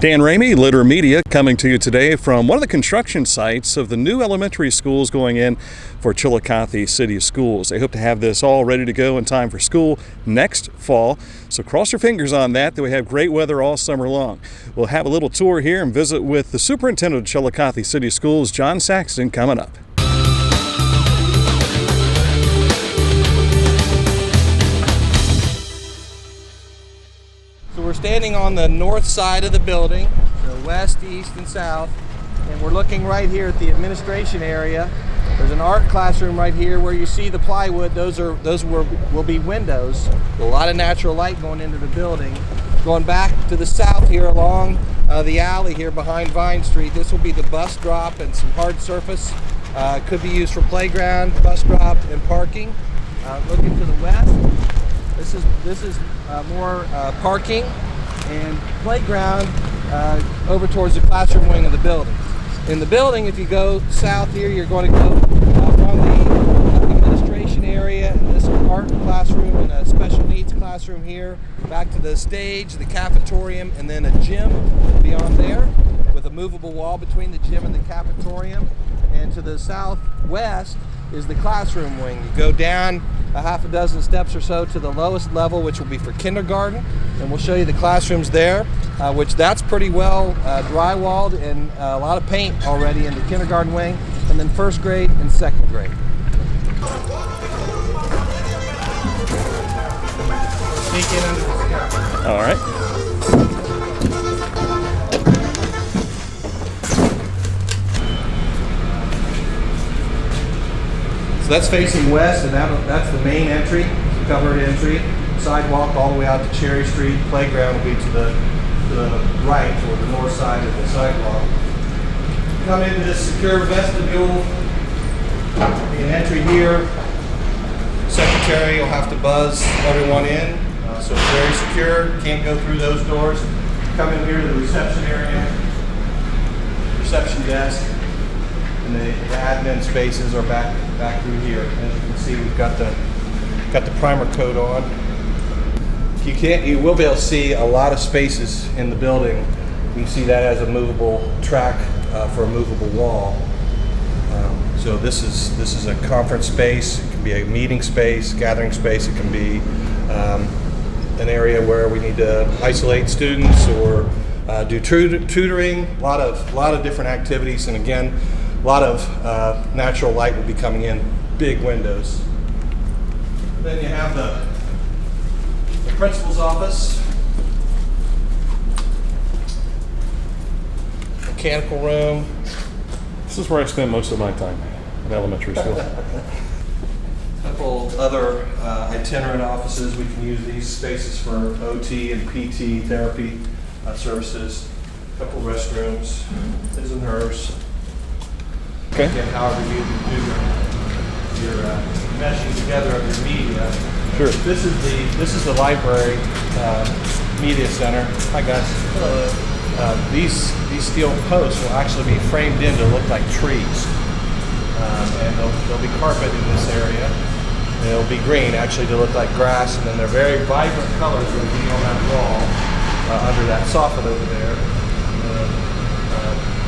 Dan Ramey, Litter Media, coming to you today from one of the construction sites of the new elementary schools going in for Chillicothe City Schools. They hope to have this all ready to go in time for school next fall. So cross your fingers on that we have great weather all summer long. We'll have a little tour here and visit with the Superintendent of Chillicothe City Schools, Jon Saxton, coming up. So we're standing on the north side of the building, the west, east, and south, and we're looking right here at the administration area. There's an art classroom right here where you see the plywood. Those will be windows. A lot of natural light going into the building. Going back to the south here along the alley here behind Vine Street, this will be the bus drop and some hard surface. Could be used for playground, bus drop, and parking. Looking to the west, this is more parking and playground over towards the classroom wing of the building. In the building, if you go south here, you're going to go from the administration area and this art classroom and a special needs classroom here, back to the stage, the cafetorium, and then a gym beyond there with a movable wall between the gym and the cafetorium. And to the southwest is the classroom wing. You go down a half a dozen steps or so to the lowest level, which will be for kindergarten, and we'll show you the classrooms there, which that's pretty well drywalled and a lot of paint already in the kindergarten wing, and then first grade and second grade. Sneak in under the sky. All right. That's facing west, and that's the main entry, covered entry. Sidewalk all the way out to Cherry Street. Playground will be to the right, or the north side of the sidewalk. Come into this secure vestibule. The entry here. Secretary will have to buzz everyone in, so it's very secure. Can't go through those doors. Come in here to the reception area, reception desk. And the admin spaces are back through here. As you can see, we've got the primer coat on. You will be able to see a lot of spaces in the building. You can see that as a movable track for a movable wall. So this is a conference space. It can be a meeting space, gathering space. It can be an area where we need to isolate students or do tutoring. A lot of different activities, and again, a lot of natural light will be coming in, big windows. Then you have the principal's office, mechanical room. This is where I spend most of my time in elementary school. A couple other itinerant offices. We can use these spaces for OT and PT therapy services. A couple restrooms, his and hers. Okay. Again, however you do your meshing together of your media. Sure. This is the library media center. Hi guys. Hello. These steel posts will actually be framed in to look like trees, and they'll be carpet in this area. And it'll be green actually to look like grass, and then they're very vibrant colors going to be on that wall under that soffit over there.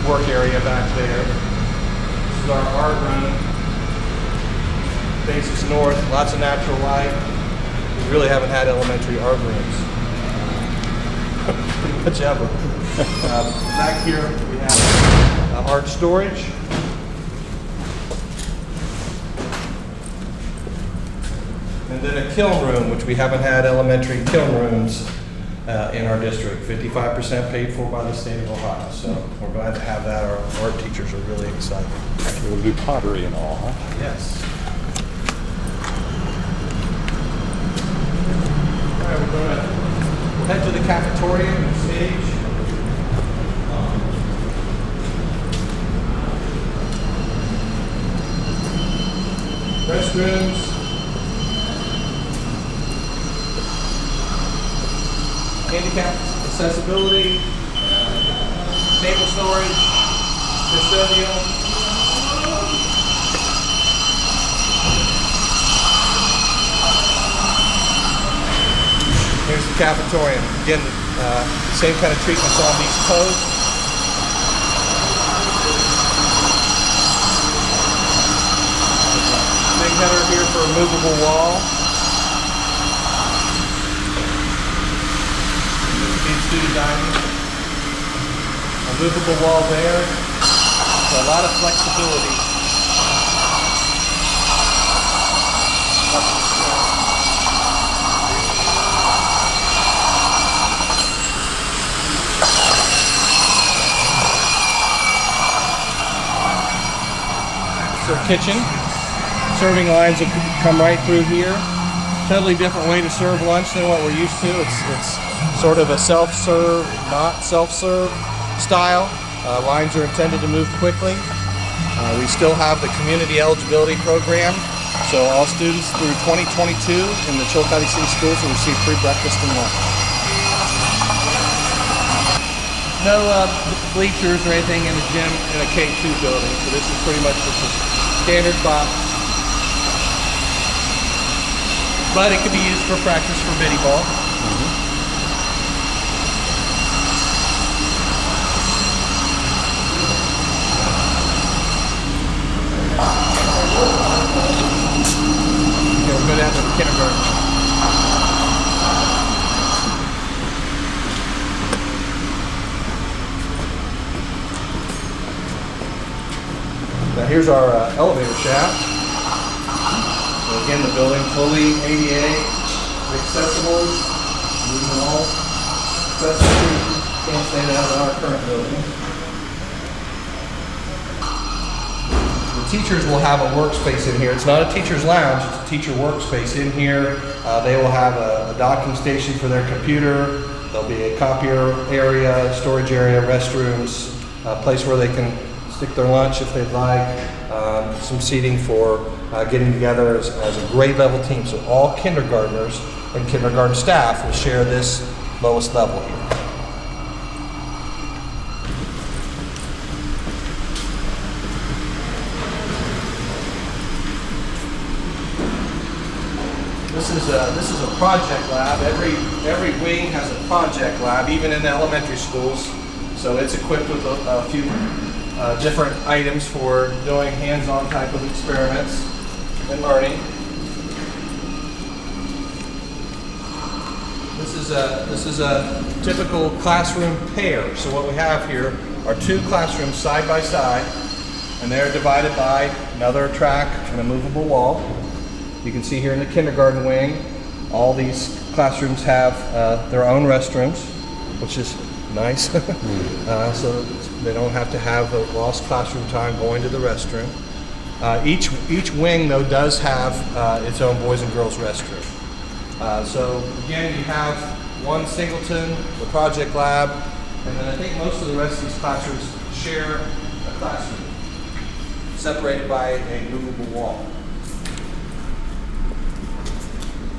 Work area back there. This is our art room. Faces north, lots of natural light. We really haven't had elementary art rooms pretty much ever. Back here we have art storage. And then a kiln room, which we haven't had elementary kiln rooms in our district. 55% paid for by the state of Ohio. So we're glad to have that. Our art teachers are really excited. We'll do pottery and all, huh? Yes. All right, we'll head to the cafeteria and stage. Restrooms. Handicap accessibility, table storage, custodial. Here's the cafetorium. Again, Same kind of treatments on these posts. Big header here for a movable wall. Student dining. A movable wall there. So a lot of flexibility. So kitchen. Serving lines will come right through here. Totally different way to serve lunch than what we're used to. It's sort of a self-serve, not self-serve style. Lines are intended to move quickly. We still have the community eligibility program, so all students through 2022 in the Chillicothe City Schools will receive free breakfast and lunch. No bleachers or anything in the gym in a K2 building, so this is pretty much just a standard box. But it can be used for practice for mini ball. Okay, we'll go down to the kindergarten. Now here's our elevator shaft. So again, the building fully ADA accessible, moving all accessible. Can't say that in our current building. The teachers will have a workspace in here. It's not a teacher's lounge, it's a teacher workspace in here. They will have a docking station for their computer. There'll be a copier area, storage area, restrooms, a place where they can stick their lunch if they'd like, some seating for getting together as a grade level team. So all kindergartners and kindergarten staff will share this lowest level here. This is a project lab. Every wing has a project lab, even in the elementary schools. So it's equipped with a few different items for doing hands-on type of experiments and learning. This is a typical classroom pair. So what we have here are two classrooms side by side, and they're divided by another track and a movable wall. You can see here in the kindergarten wing, all these classrooms have their own restrooms, which is nice. So they don't have to have a lost classroom time going to the restroom. Each wing, though, does have its own boys and girls restroom. So again, you have one singleton, the project lab, and then I think most of the rest of these classrooms share a classroom, separated by a movable wall.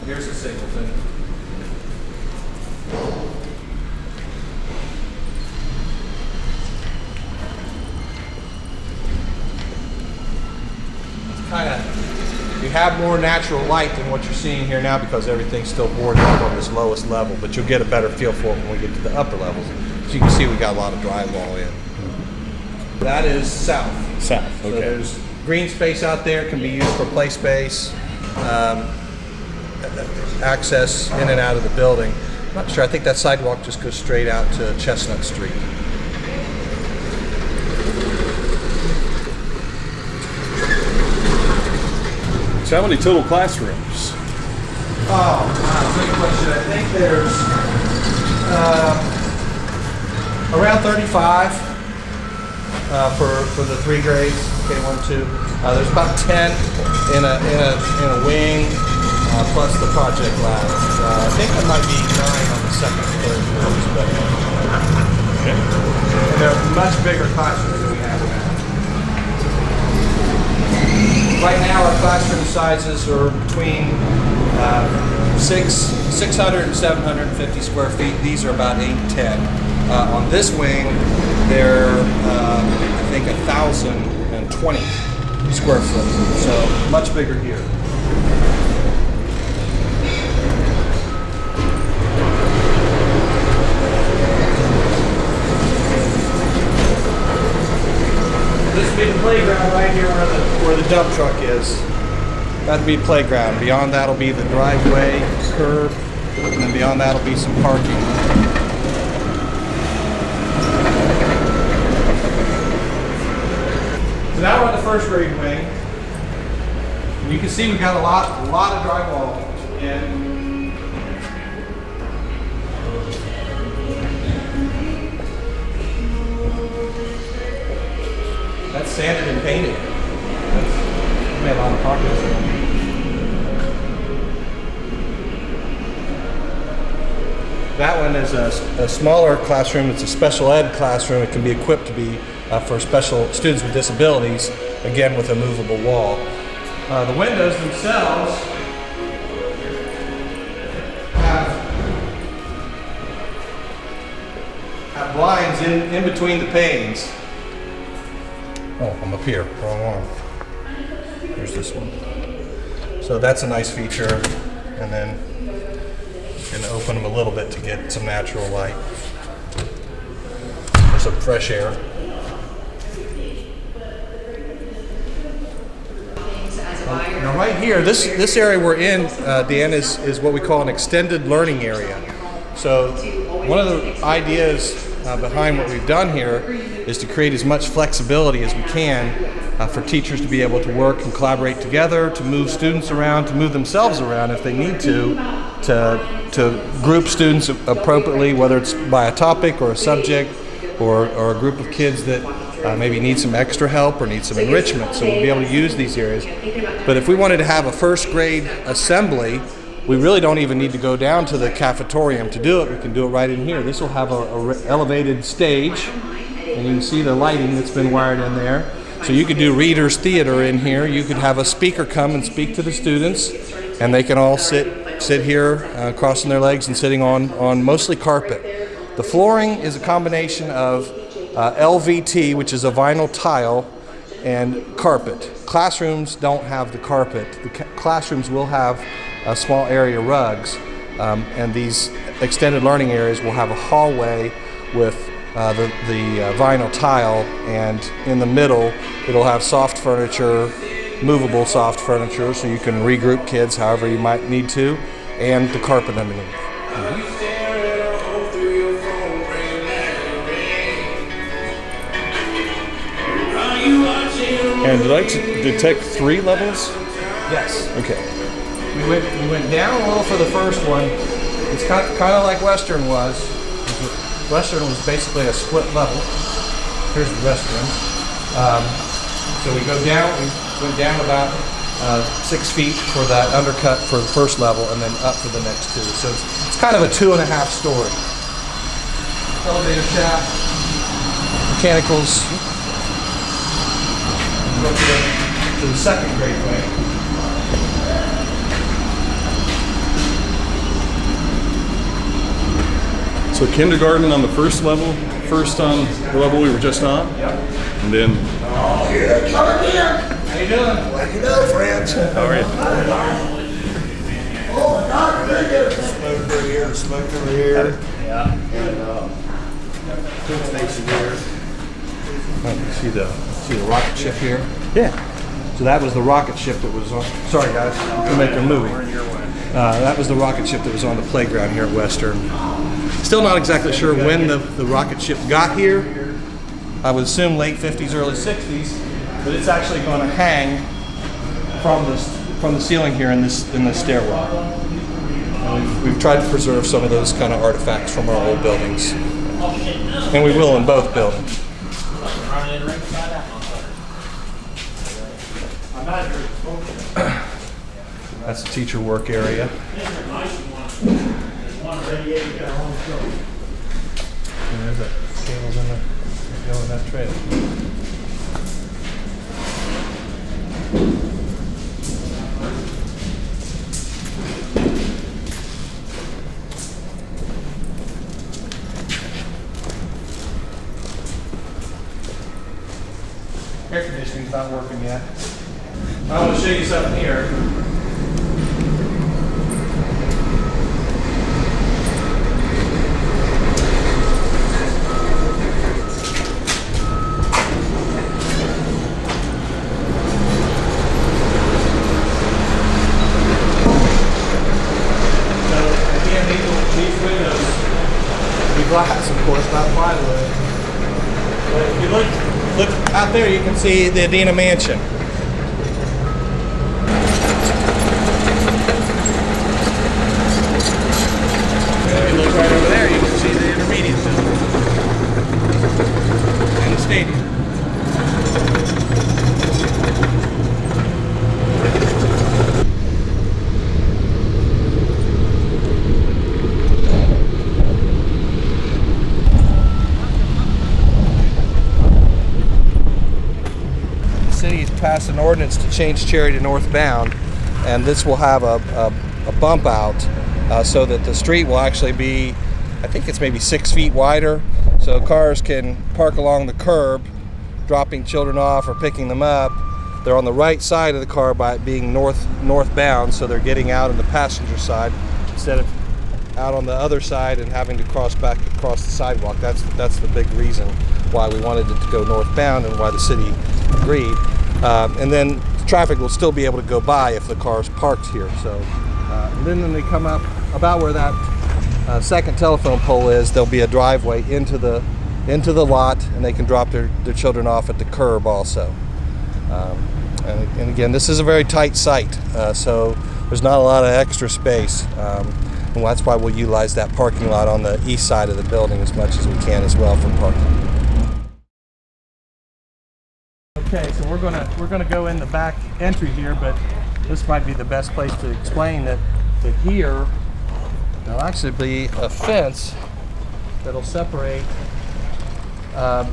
Here's the singleton. You have more natural light than what you're seeing here now because everything's still boarded up on this lowest level, but you'll get a better feel for it when we get to the upper levels. So you can see we got a lot of drywall in. That is south. South, okay. So there's green space out there, can be used for play space, access in and out of the building. I'm not sure, I think that sidewalk just goes straight out to Chestnut Street. So how many total classrooms? Oh, wow, great question. I think there's around 35 for the three grades, K1, 2. There's about 10 in a wing, plus the project lab. I think there might be 9 on the second and third floors, but and they're much bigger classrooms than we have now. Right now, our classroom sizes are between 600 and 750 square feet. These are about 810. On this wing, they're I think 1,020 square foot, so much bigger here. this would be the playground right here where the dump truck is. That'd be playground. Beyond that'll be the driveway, curb, and then beyond that'll be some parking. So now we're on the first grade wing. And you can see we've got a lot of drywall in. That's sanded and painted. We have a lot of progress. That one is a smaller classroom. It's a special ed classroom. It can be equipped to be for special students with disabilities, again with a movable wall. The windows themselves have blinds in between the panes. Oh, I'm up here, wrong one. Here's this one. So that's a nice feature, and then you can open them a little bit to get some natural light or some fresh air. Now right here, this area we're in, Dan, is what we call an extended learning area. So one of the ideas behind what we've done here is to create as much flexibility as we can for teachers to be able to work and collaborate together, to move students around, to move themselves around if they need to group students appropriately, whether it's by a topic or a subject or a group of kids that maybe need some extra help or need some enrichment. So we'll be able to use these areas. But if we wanted to have a first grade assembly, we really don't even need to go down to the cafetorium to do it. We can do it right in here. This will have a elevated stage, and you can see the lighting that's been wired in there. So you could do readers theater in here. You could have a speaker come and speak to the students, and they can all sit here, crossing their legs and sitting on mostly carpet. The flooring is a combination of LVT, which is a vinyl tile, and carpet. Classrooms don't have the carpet. The classrooms will have small area rugs, and these extended learning areas will have a hallway with the vinyl tile, and in the middle it'll have soft furniture, movable soft furniture, so you can regroup kids however you might need to, and the carpet underneath. And did I detect 3 levels? Yes. Okay. We went down a little for the first one. It's kind of like Western was. Western was basically a split level. Here's the restrooms. So we go down. We went down about 6 feet for that undercut for the first level, and then up for the next 2. So it's kind of a 2.5 story. Elevator shaft, mechanicals. Go to the second grade wing. So kindergarten on the first level, first on the level we were just on? Yep. And then... Oh, here they come again. How you doing? Well, you know, friends. How are you? Oh, my God, they get a smoke over here, a smoke over here. Yeah. And, food station here. See the rocket ship here? Yeah. So that was the rocket ship that was on. Sorry, guys, we're making a movie. That was the rocket ship that was on the playground here at Western. Still not exactly sure when the rocket ship got here. I would assume late 50s, early 60s, but it's actually going to hang from the ceiling here in this stairwell. And we've tried to preserve some of those kind of artifacts from our old buildings, and we will in both buildings. That's the teacher work area. And there's the cables in that trailer. Air conditioning's not working yet. I want to show you something here. glass, of course, not plywood. But if you look out there, you can see the Adena Mansion. If you look right over there, you can see the intermediate building and the stadium. The city passed an ordinance to change Cherry to northbound, and this will have a bump out so that the street will actually be, I think it's maybe 6 feet wider, so cars can park along the curb, dropping children off or picking them up. They're on the right side of the car by it being northbound, so they're getting out on the passenger side instead of out on the other side and having to cross back across the sidewalk. That's the big reason why we wanted it to go northbound and why the city agreed. And then traffic will still be able to go by if the car's parked here. So, and then when they come up about where that second telephone pole is, there'll be a driveway into the lot, and they can drop their children off at the curb also. And again, this is a very tight site, so there's not a lot of extra space. And that's why we'll utilize that parking lot on the east side of the building as much as we can as well for parking. Okay, so we're gonna go in the back entry here, but this might be the best place to explain that here there'll actually be a fence that'll separate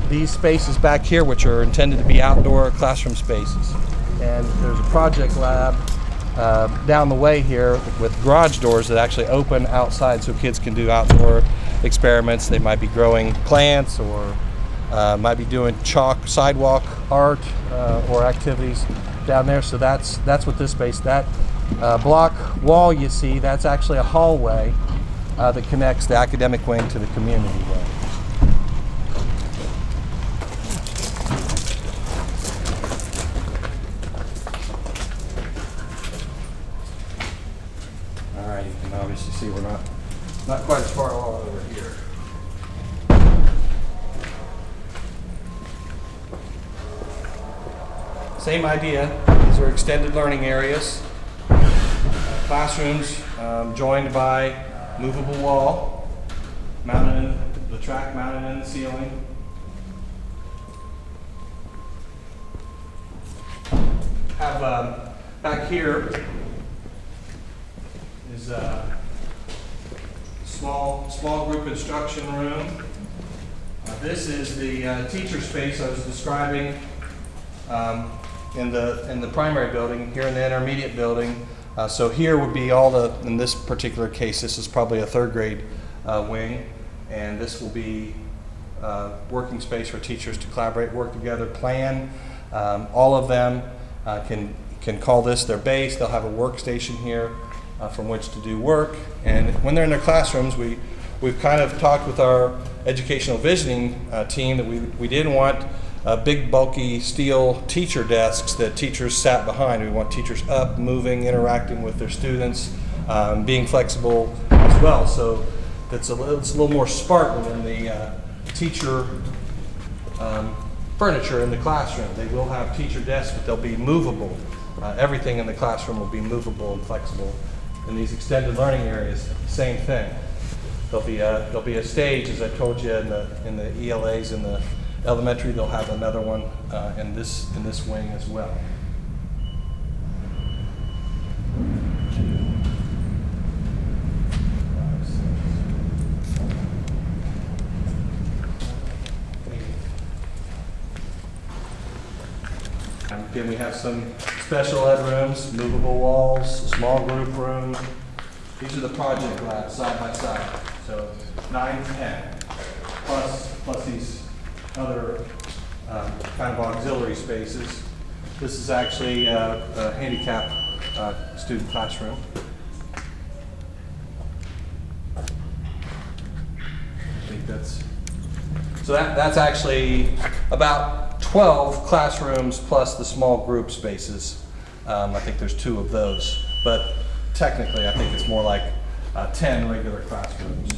these spaces back here, which are intended to be outdoor classroom spaces. And there's a project lab down the way here with garage doors that actually open outside so kids can do outdoor experiments. They might be growing plants or might be doing chalk sidewalk art or activities down there. So that's what this space, that block wall you see, that's actually a hallway that connects the academic wing to the community wing. All right, you can obviously see we're not quite as far along over here. Same idea. These are extended learning areas. Classrooms joined by movable wall, mounted in the track, mounted in the ceiling. Have back here is a small group instruction room. This is the teacher space I was describing in the primary building, here in the intermediate building. So here would be all in this particular case, this is probably a third grade wing, and this will be working space for teachers to collaborate, work together, plan. All of them can call this their base. They'll have a workstation here from which to do work. And when they're in their classrooms, we've kind of talked with our educational visioning team that we didn't want big bulky steel teacher desks that teachers sat behind. We want teachers up, moving, interacting with their students, being flexible as well. So it's a little more Spartan than the teacher furniture in the classroom. They will have teacher desks, but they'll be movable. Everything in the classroom will be movable and flexible. In these extended learning areas, same thing. There'll be a stage, as I told you, in the ELAs in the elementary. They'll have another one in this wing as well. Again, we have some special ed rooms, movable walls, small group room. These are the project labs side by side. So 9 and 10, plus these other kind of auxiliary spaces. This is actually a handicap student classroom. I think that's actually about 12 classrooms plus the small group spaces. I think there's 2 of those, but technically I think it's more like 10 regular classrooms.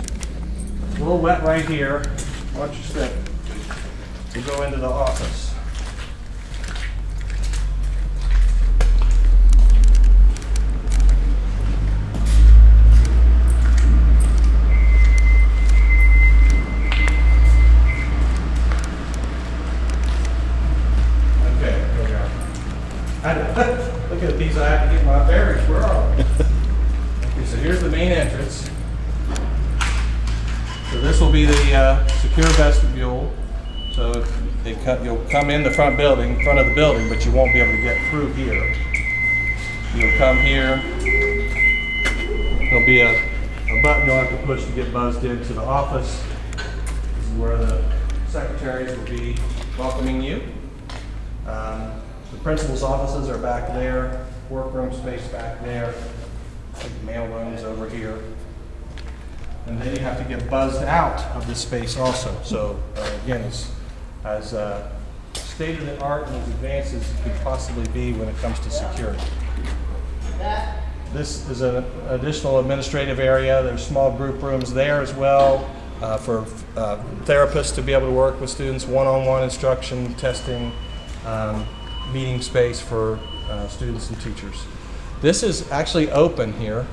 a little wet right here. Watch your step. To go into the office. Look at these, I have to get my bearings. Where are we? Okay, so here's the main entrance. So this will be the secure vestibule. So you'll come in the front of the building, but you won't be able to get through here. You'll come here. There'll be a button you'll have to push to get buzzed into the office. This is where the secretaries will be welcoming you. The principal's offices are back there, workroom space back there, mail rooms over here. And then you have to get buzzed out of this space also. So again, as state of the art and as advanced as it could possibly be when it comes to security. This is an additional administrative area. There's small group rooms there as well for therapists to be able to work with students, one-on-one instruction, testing, meeting space for students and teachers. This is actually open here,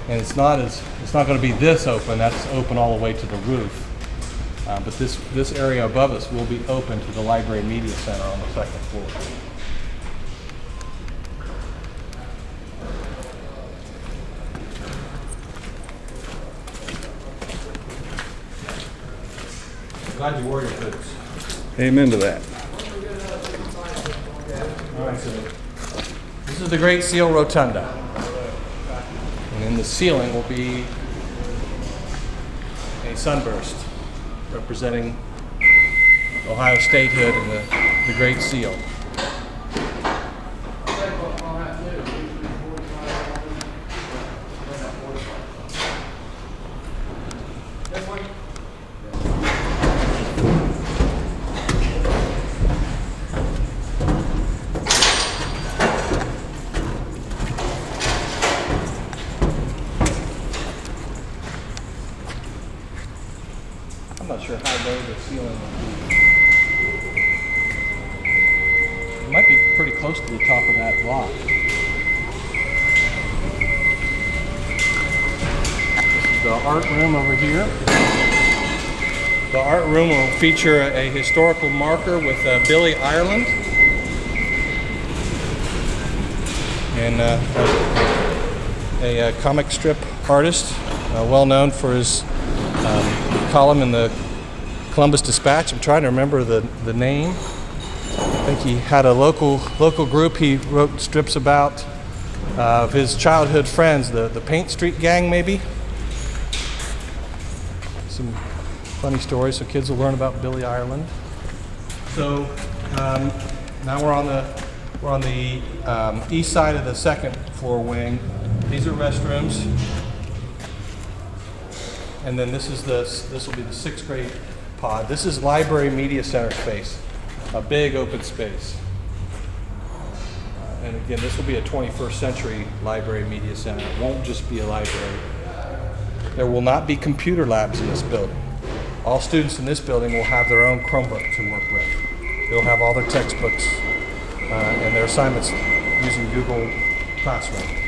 and it's not going to be this open. That's open all the way to the roof. But this area above us will be open to the Library Media Center on the second floor. Glad you wore your boots. Amen to that. All right, so this is the Great Seal Rotunda. And in the ceiling will be a sunburst representing Ohio statehood and the Great Seal. I'm not sure how low the ceiling will be. It might be pretty close to the top of that block. This is the art room over here. The art room will feature a historical marker with Billy Ireland and a comic strip artist, well known for his column in the Columbus Dispatch. I'm trying to remember the name. I think he had a local group he wrote strips about of his childhood friends, the Paint Street Gang maybe. Some funny stories so kids will learn about Billy Ireland. So now we're on the east side of the second floor wing. These are restrooms. And then this will be the sixth grade pod. This is Library Media Center space, a big open space. And again, this will be a 21st century Library Media Center. It won't just be a library. There will not be computer labs in this building. All students in this building will have their own Chromebook to work with. They'll have all their textbooks and their assignments using Google Classroom.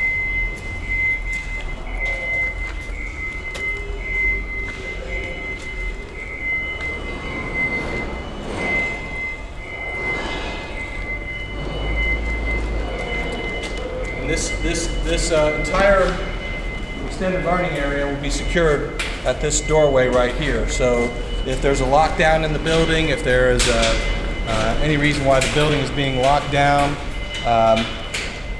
This entire extended learning area will be secured at this doorway right here. So if there's a lockdown in the building, if there is any reason why the building is being locked down,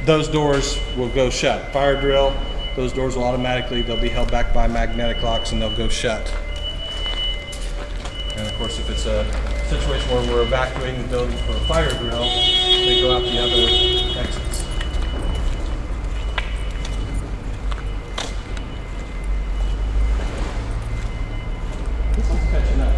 those doors will go shut. Fire drill, those doors will they'll be held back by magnetic locks and they'll go shut. And of course, if it's a situation where we're evacuating the building for a fire drill, they go out the other exits. Catching up.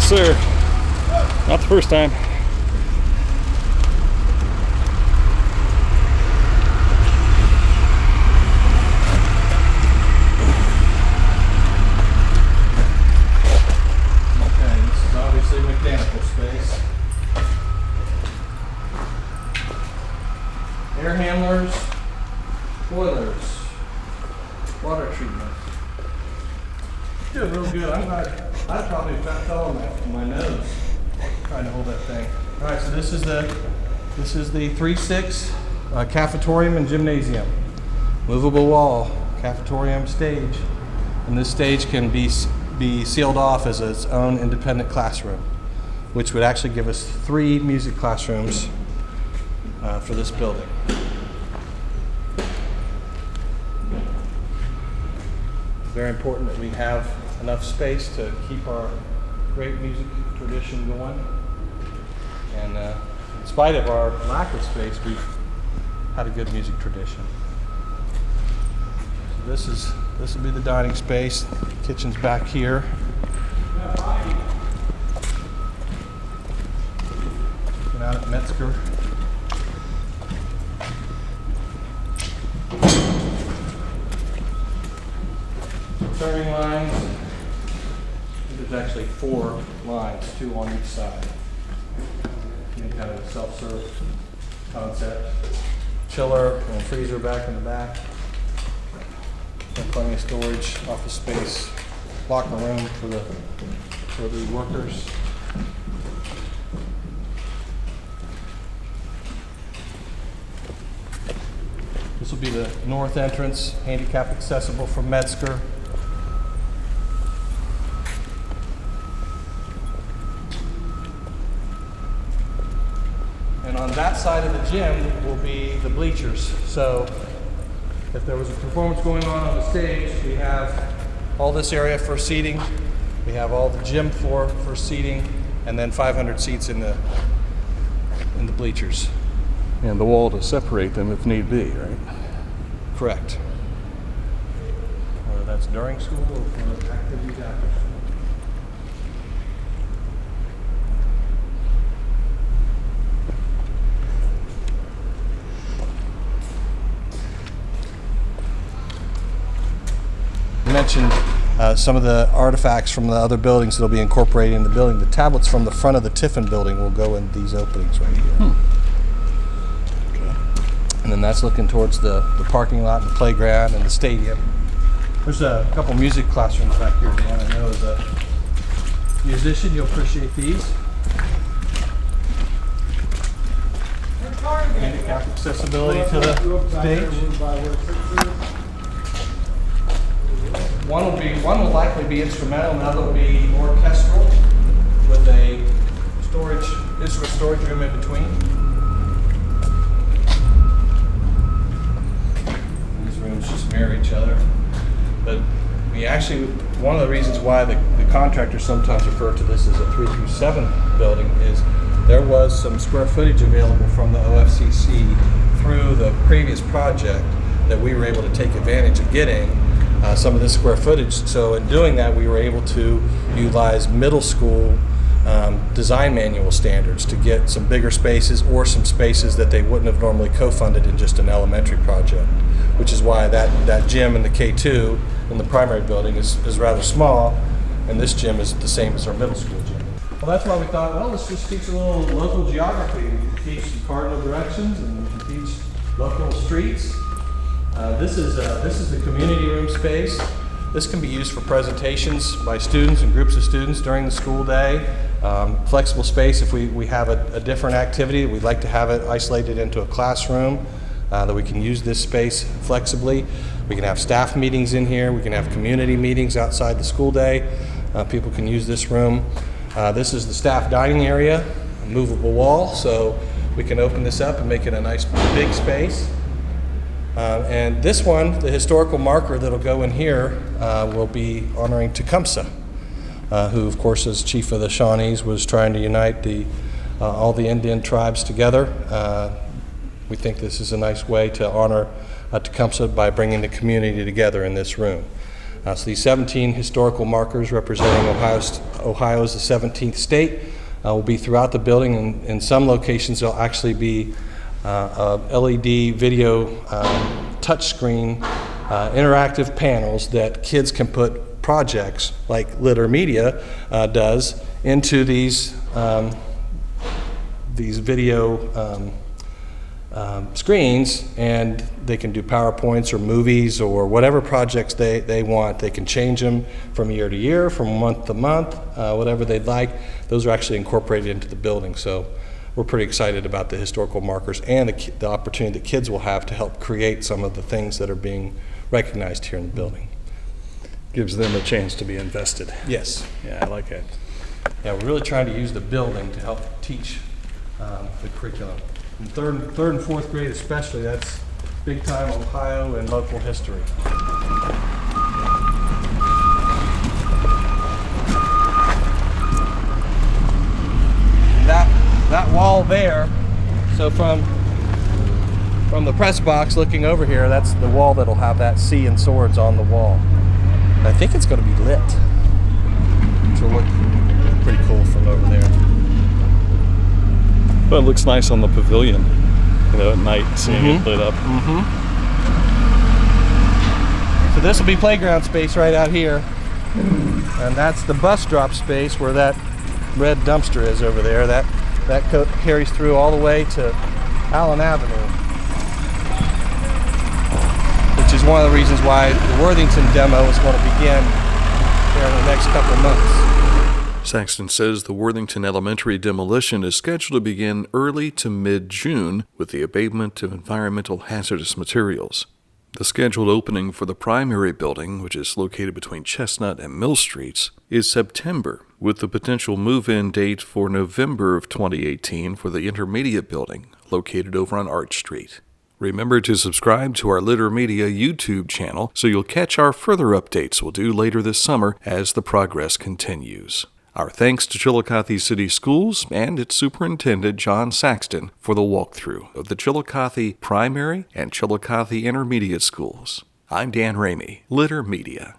Yes, sir. Not the first time. Okay, this is obviously mechanical space. Air handlers, boilers, water treatment. Doing real good. I'm glad. I probably fell on my nose trying to hold that thing. All right, so this is the 3-6 cafetorium and gymnasium. Movable wall, cafetorium stage, and this stage can be sealed off as its own independent classroom, which would actually give us 3 music classrooms for this building. Very important that we have enough space to keep our great music tradition going. And in spite of our lack of space, we've had a good music tradition. So this will be the dining space. The kitchen's back here. Looking out at Metzger. Turning lines. There's actually 4 lines, 2 on each side. Kind of a self-serve concept. Chiller and freezer back in the back. And plenty of storage, office space, locker room for the workers. This will be the north entrance, handicap accessible from Metzger. And on that side of the gym will be the bleachers. So if there was a performance going on the stage, we have all this area for seating. We have all the gym floor for seating, and then 500 seats in the bleachers. And the wall to separate them if need be, right? Correct. Whether that's during school or for activities after school. You mentioned some of the artifacts from the other buildings that will be incorporated in the building. The tablets from the front of the Tiffin building will go in these openings right here. Okay. And then that's looking towards the parking lot, the playground, and the stadium. There's a couple music classrooms back here, Dan. I know as a musician you'll appreciate these. Handicap accessibility to the stage. One will likely be instrumental, and the other will be orchestral with a instrument storage room in between. These rooms just mirror each other. But one of the reasons why the contractors sometimes refer to this as a 3-7 building is there was some square footage available from the OFCC through the previous project that we were able to take advantage of getting some of this square footage. So in doing that, we were able to utilize middle school design manual standards to get some bigger spaces or some spaces that they wouldn't have normally co-funded in just an elementary project, which is why that gym in the K2 in the primary building is rather small, and this gym is the same as our middle school gym. Well, that's why we thought, well, let's just teach a little local geography. We can teach the cardinal directions, and we can teach local streets. This is the community room space. This can be used for presentations by students and groups of students during the school day. Flexible space if we have a different activity, we'd like to have it isolated into a classroom, that we can use this space flexibly. We can have staff meetings in here. We can have community meetings outside the school day. People can use this room. This is the staff dining area, a movable wall, so we can open this up and make it a nice big space. And this one, the historical marker that'll go in here, will be honoring Tecumseh, who, of course, as chief of the Shawnees, was trying to unite all the Indian tribes together. We think this is a nice way to honor Tecumseh by bringing the community together in this room. So these 17 historical markers representing Ohio as the 17th state will be throughout the building, and in some locations there'll actually be LED video touchscreen interactive panels that kids can put projects like Litter Media does into these video screens, and they can do PowerPoints or movies or whatever projects they want. They can change them from year to year, from month to month, whatever they'd like. Those are actually incorporated into the building. So we're pretty excited about the historical markers and the opportunity that kids will have to help create some of the things that are being recognized here in the building. Gives them a chance to be invested. Yes. Yeah, I like that. Yeah, we're really trying to use the building to help teach the curriculum. In third and fourth grade especially, that's big time Ohio and local history. That wall there, so from the press box looking over here, that's the wall that'll have that sea and swords on the wall. I think it's going to be lit, which will look pretty cool from over there. Well, it looks nice on the pavilion, at night, seeing it lit up. So this will be playground space right out here, and that's the bus drop space where that red dumpster is over there. That carries through all the way to Allen Avenue, which is one of the reasons why the Worthington demo is going to begin here in the next couple of months. Saxton says the Worthington Elementary demolition is scheduled to begin early to mid-June with the abatement of environmental hazardous materials. The scheduled opening for the primary building, which is located between Chestnut and Mill Streets, is September, with the potential move-in date for November of 2018 for the intermediate building, located over on Arch Street. Remember to subscribe to our Litter Media YouTube channel so you'll catch our further updates we'll do later this summer as the progress continues. Our thanks to Chillicothe City Schools and its Superintendent Jon Saxton for the walkthrough of the Chillicothe Primary and Chillicothe Intermediate Schools. I'm Dan Ramey, Litter Media.